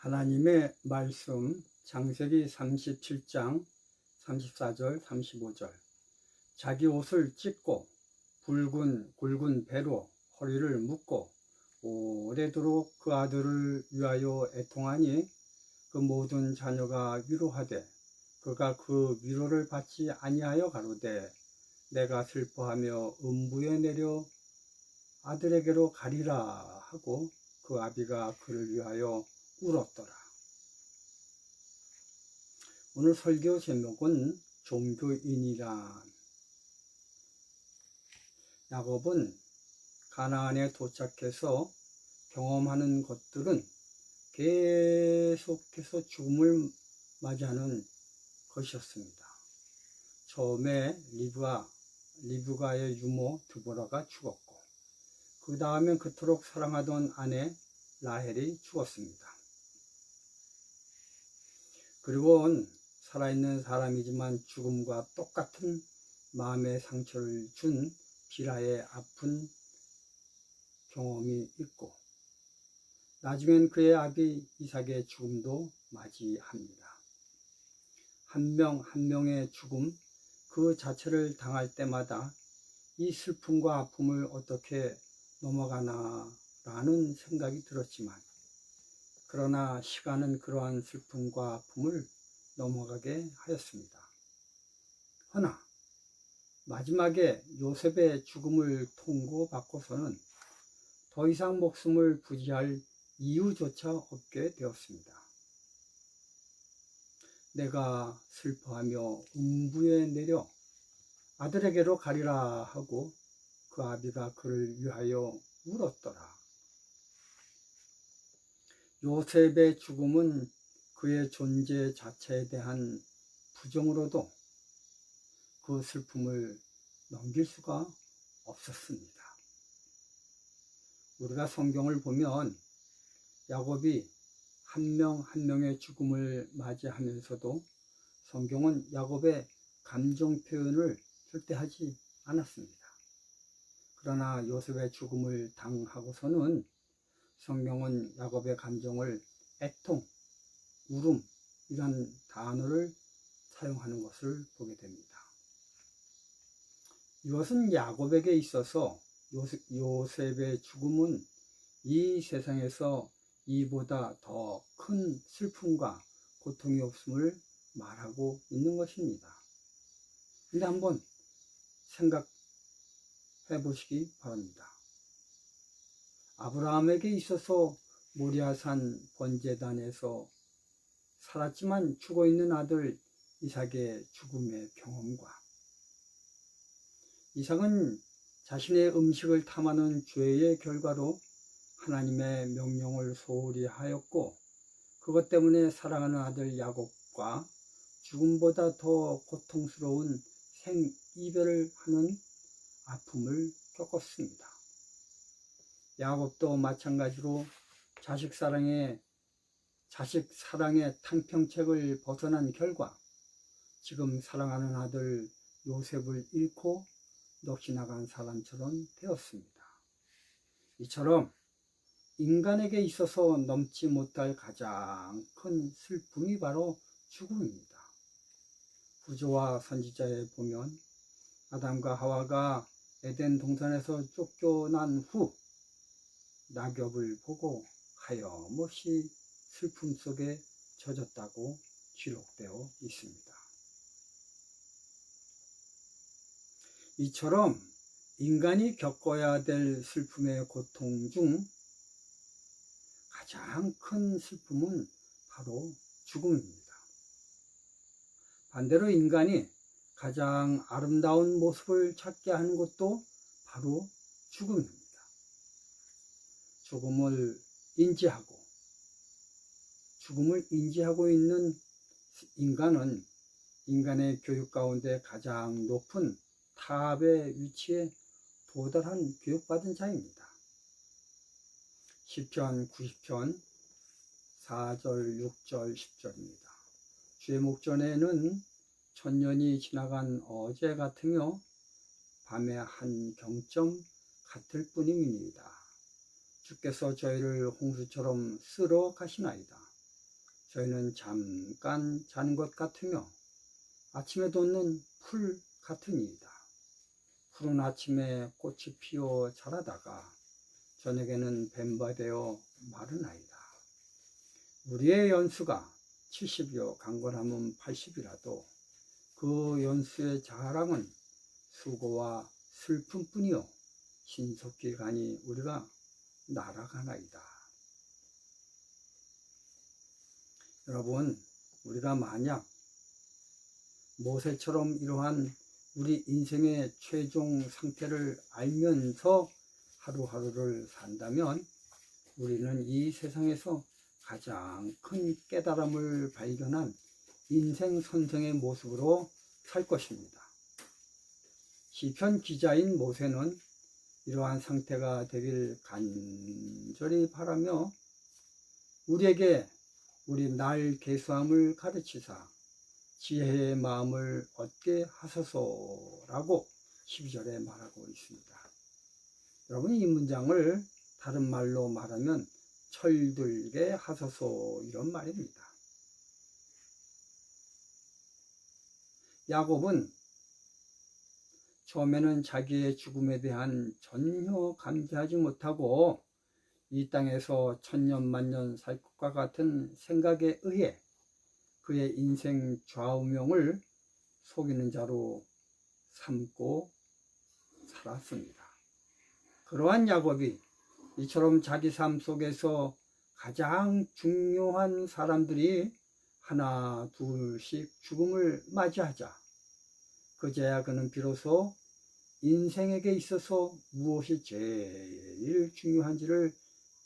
하나님의 말씀 창세기 37장 34절 35절 자기 옷을 찢고 굵은 배로 허리를 묶고 오래도록 그 아들을 위하여 애통하니 그 모든 자녀가 위로하되 그가 그 위로를 받지 아니하여 가로되 내가 슬퍼하며 음부에 내려 아들에게로 가리라 하고 그 아비가 그를 위하여 울었더라. 오늘 설교 제목은 종교인이란. 야곱은 가나안에 도착해서 경험하는 것들은 계속해서 죽음을 맞이하는 것이었습니다. 처음에 리브가의 유모 드보라가 죽었고, 그 다음엔 그토록 사랑하던 아내 라헬이 죽었습니다. 그리고 살아있는 사람이지만 죽음과 똑같은 마음의 상처를 준 비라의 아픈 경험이 있고, 나중엔 그의 아비 이삭의 죽음도 맞이합니다. 한 명 한 명의 죽음 그 자체를 당할 때마다 이 슬픔과 아픔을 어떻게 넘어가나 라는 생각이 들었지만, 그러나 시간은 그러한 슬픔과 아픔을 넘어가게 하였습니다. 허나 마지막에 요셉의 죽음을 통고받고서는 더 이상 목숨을 부지할 이유조차 없게 되었습니다. 내가 슬퍼하며 음부에 내려 아들에게로 가리라 하고 그 아비가 그를 위하여 울었더라. 요셉의 죽음은 그의 존재 자체에 대한 부정으로도 그 슬픔을 넘길 수가 없었습니다. 우리가 성경을 보면 야곱이 한 명 한 명의 죽음을 맞이하면서도 성경은 야곱의 감정 표현을 절대 하지 않았습니다. 그러나 요셉의 죽음을 당하고서는 성경은 야곱의 감정을 애통, 울음 이란 단어를 사용하는 것을 보게 됩니다. 이것은 야곱에게 있어서 요셉의 죽음은 이 세상에서 이보다 더 큰 슬픔과 고통이 없음을 말하고 있는 것입니다. 근데 한번 생각해 보시기 바랍니다. 아브라함에게 있어서 모리아산 번제단에서 살았지만 죽어있는 아들 이삭의 죽음의 경험과, 이삭은 자신의 음식을 탐하는 죄의 결과로 하나님의 명령을 소홀히 하였고, 그것 때문에 사랑하는 아들 야곱과 죽음보다 더 고통스러운 생이별을 하는 아픔을 겪었습니다. 야곱도 마찬가지로 자식 사랑의 탕평책을 벗어난 결과 지금 사랑하는 아들 요셉을 잃고 넋이 나간 사람처럼 되었습니다. 이처럼 인간에게 있어서 넘지 못할 가장 큰 슬픔이 바로 죽음입니다. 구조와 선지자에 보면 아담과 하와가 에덴 동산에서 쫓겨난 후 낙엽을 보고 하염없이 슬픔 속에 젖었다고 기록되어 있습니다. 이처럼 인간이 겪어야 될 슬픔의 고통 중 가장 큰 슬픔은 바로 죽음입니다. 반대로 인간이 가장 아름다운 모습을 찾게 하는 것도 바로 죽음입니다. 죽음을 인지하고 있는 인간은 인간의 교육 가운데 가장 높은 탑의 위치에 도달한 교육받은 자입니다. 시편 90편 4절, 6절, 10절입니다. 주의 목전에는 천년이 지나간 어제 같으며 밤의 한 경점 같을 뿐입니다. 주께서 저희를 홍수처럼 쓸어 가시나이다. 저희는 잠깐 자는 것 같으며 아침에 돋는 풀 같으니이다. 푸른 아침에 꽃이 피어 자라다가 저녁에는 뱀바되어 마르나이다. 우리의 연수가 70여 강건하면 80이라도 그 연수의 자랑은 수고와 슬픔뿐이요 신속히 가니 우리가 날아가나이다. 여러분, 우리가 만약 모세처럼 이러한 우리 인생의 최종 상태를 알면서 하루하루를 산다면 우리는 이 세상에서 가장 큰 깨달음을 발견한 인생 선생의 모습으로 살 것입니다. 시편 기자인 모세는 이러한 상태가 되길 간절히 바라며 우리에게 우리 날 계수함을 가르치사 지혜의 마음을 얻게 하소서라고 12절에 말하고 있습니다. 여러분, 이 문장을 다른 말로 말하면 철들게 하소서 이런 말입니다. 야곱은 처음에는 자기의 죽음에 대한 전혀 감지하지 못하고 이 땅에서 천년만년 살 것과 같은 생각에 의해 그의 인생 좌우명을 속이는 자로 삼고 살았습니다. 그러한 야곱이 이처럼 자기 삶 속에서 가장 중요한 사람들이 하나 둘씩 죽음을 맞이하자 그제야 그는 비로소 인생에게 있어서 무엇이 제일 중요한지를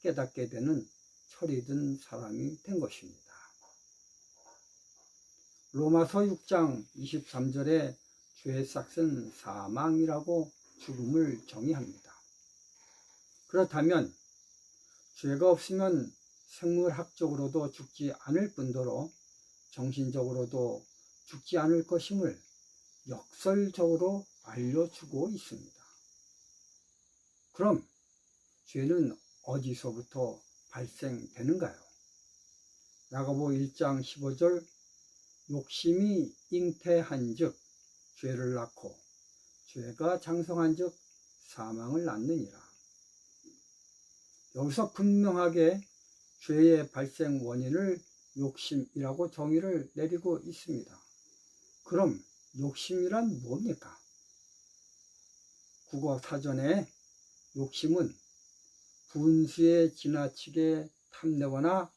깨닫게 되는 철이 든 사람이 된 것입니다. 로마서 6장 23절에 죄의 삭은 사망이라고 죽음을 정의합니다. 그렇다면 죄가 없으면 생물학적으로도 죽지 않을 뿐더러 정신적으로도 죽지 않을 것임을 역설적으로 알려주고 있습니다. 그럼 죄는 어디서부터 발생되는가요? 야고보 1장 15절 욕심이 잉태한 즉 죄를 낳고 죄가 장성한 즉 사망을 낳느니라. 여기서 분명하게 죄의 발생 원인을 욕심이라고 정의를 내리고 있습니다. 그럼 욕심이란 뭡니까? 국어사전에 욕심은 분수에 지나치게 탐내거나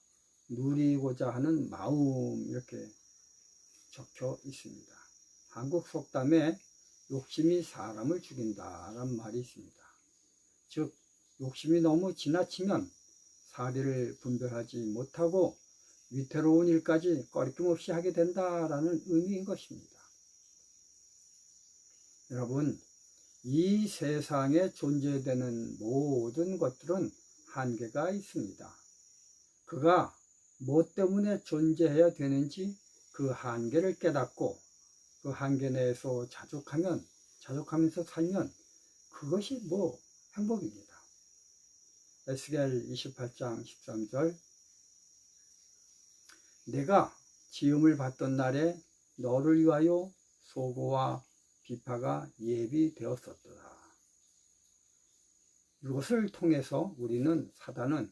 누리고자 하는 마음 이렇게 적혀 있습니다. 한국 속담에 욕심이 사람을 죽인다라는 말이 있습니다. 즉 욕심이 너무 지나치면 사리를 분별하지 못하고 위태로운 일까지 꺼리낌없이 하게 된다라는 의미인 것입니다. 여러분, 이 세상에 존재되는 모든 것들은 한계가 있습니다. 그가 뭐 때문에 존재해야 되는지 그 한계를 깨닫고 그 한계 내에서 자족하면서 살면 그것이 행복입니다. 에스겔 28장 13절 내가 지음을 받던 날에 너를 위하여 소고와 비파가 예비되었었더라. 이것을 통해서 우리는 사단은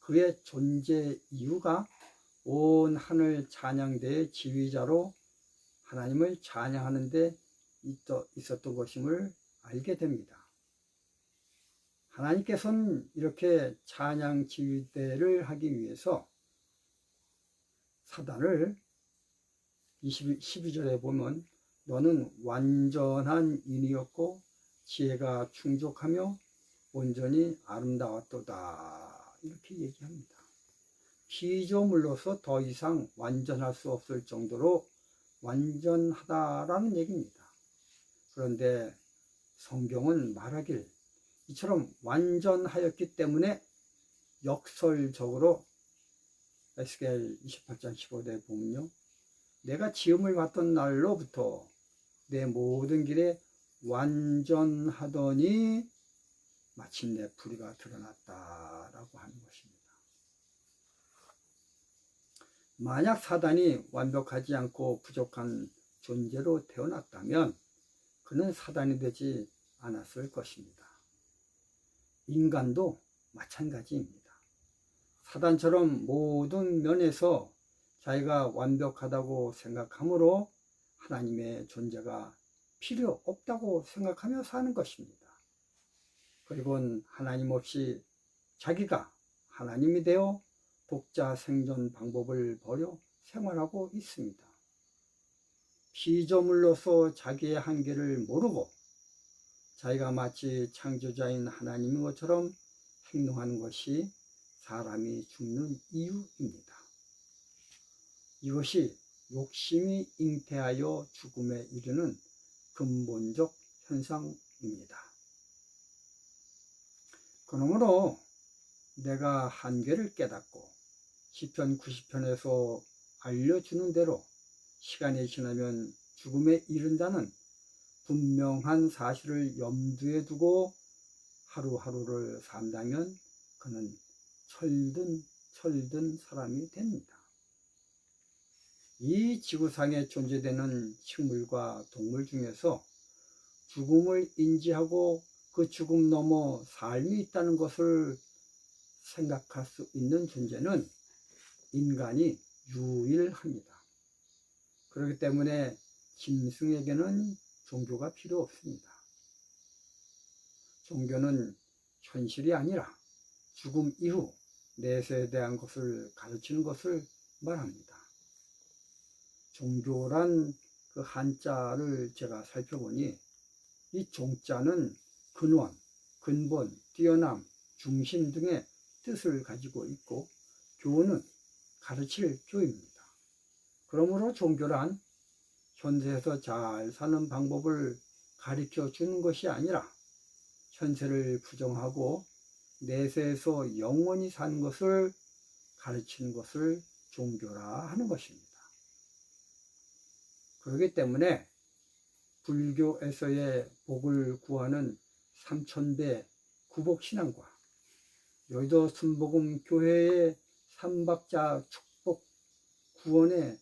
그의 존재 이유가 온 하늘 찬양대의 지휘자로 하나님을 찬양하는 데 있었던 것임을 알게 됩니다. 하나님께서는 이렇게 찬양 지휘대를 하기 위해서 사단을 12절에 보면 너는 완전한 인이었고 지혜가 충족하며 온전히 아름다웠도다 이렇게 얘기합니다. 피조물로서 더 이상 완전할 수 없을 정도로 완전하다라는 얘기입니다. 그런데 성경은 말하길 이처럼 완전하였기 때문에 역설적으로 에스겔 28장 15절에 보면요, 내가 지음을 받던 날로부터 내 모든 길에 완전하더니 마침내 불의가 드러났다라고 하는 것입니다. 만약 사단이 완벽하지 않고 부족한 존재로 태어났다면 그는 사단이 되지 않았을 것입니다. 인간도 마찬가지입니다. 사단처럼 모든 면에서 자기가 완벽하다고 생각하므로 하나님의 존재가 필요 없다고 생각하며 사는 것입니다. 그리고 하나님 없이 자기가 하나님이 되어 독자 생존 방법을 버려 생활하고 있습니다. 피조물로서 자기의 한계를 모르고 자기가 마치 창조자인 하나님인 것처럼 행동하는 것이 사람이 죽는 이유입니다. 이것이 욕심이 잉태하여 죽음에 이르는 근본적 현상입니다. 그러므로 내가 한계를 깨닫고 시편 90편에서 알려주는 대로 시간이 지나면 죽음에 이른다는 분명한 사실을 염두에 두고 하루하루를 산다면 그는 철든 사람이 됩니다. 이 지구상에 존재되는 식물과 동물 중에서 죽음을 인지하고 그 죽음 넘어 삶이 있다는 것을 생각할 수 있는 존재는 인간이 유일합니다. 그렇기 때문에 짐승에게는 종교가 필요 없습니다. 종교는 현실이 아니라 죽음 이후 내세에 대한 것을 가르치는 것을 말합니다. 종교란 그 한자를 제가 살펴보니 이 종자는 근원, 근본, 뛰어남, 중심 등의 뜻을 가지고 있고 교는 가르칠 교입니다. 그러므로 종교란 현세에서 잘 사는 방법을 가르쳐 주는 것이 아니라 현세를 부정하고 내세에서 영원히 사는 것을 가르치는 것을 종교라 하는 것입니다. 그렇기 때문에 불교에서의 복을 구하는 삼천배 구복신앙과 여의도 순복음교회의 삼박자 축복 구원의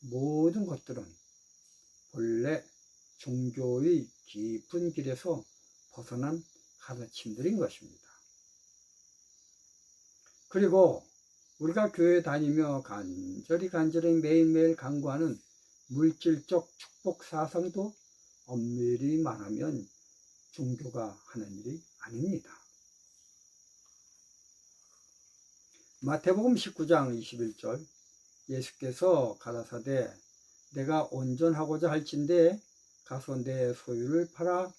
모든 것들은 본래 종교의 깊은 길에서 벗어난 가르침들인 것입니다. 그리고 우리가 교회 다니며 간절히 매일매일 강구하는 물질적 축복 사상도 엄밀히 말하면 종교가 하는 일이 아닙니다. 마태복음 19장 21절 예수께서 가라사대 내가 온전하고자 할진대 가서 내 소유를 팔아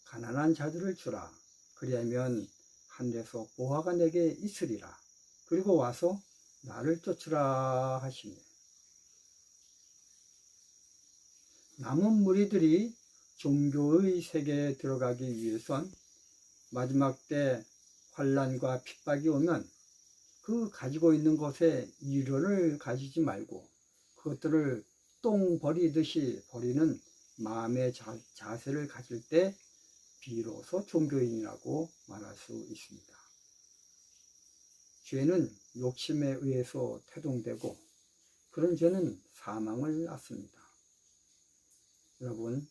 가난한 자들을 주라. 그리하면 하늘에서 보화가 내게 있으리라. 그리고 와서 나를 쫓으라 하시니 남은 무리들이 종교의 세계에 들어가기 위해선 마지막 때 환난과 핍박이 오면 그 가지고 있는 것에 이론을 가지지 말고 그것들을 똥 버리듯이 버리는 마음의 자세를 가질 때 비로소 종교인이라고 말할 수 있습니다. 죄는 욕심에 의해서 태동되고 그런 죄는 사망을 낳습니다. 여러분,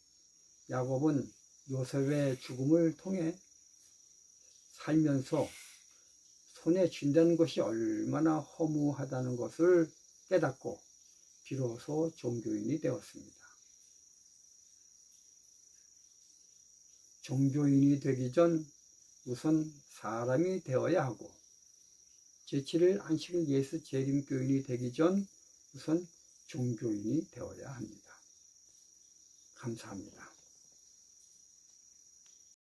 야곱은 요셉의 죽음을 통해 살면서 손에 쥔다는 것이 얼마나 허무하다는 것을 깨닫고 비로소 종교인이 되었습니다. 종교인이 되기 전 우선 사람이 되어야 하고 제7일 안식일 예수 재림교인이 되기 전 우선 종교인이 되어야 합니다. 감사합니다.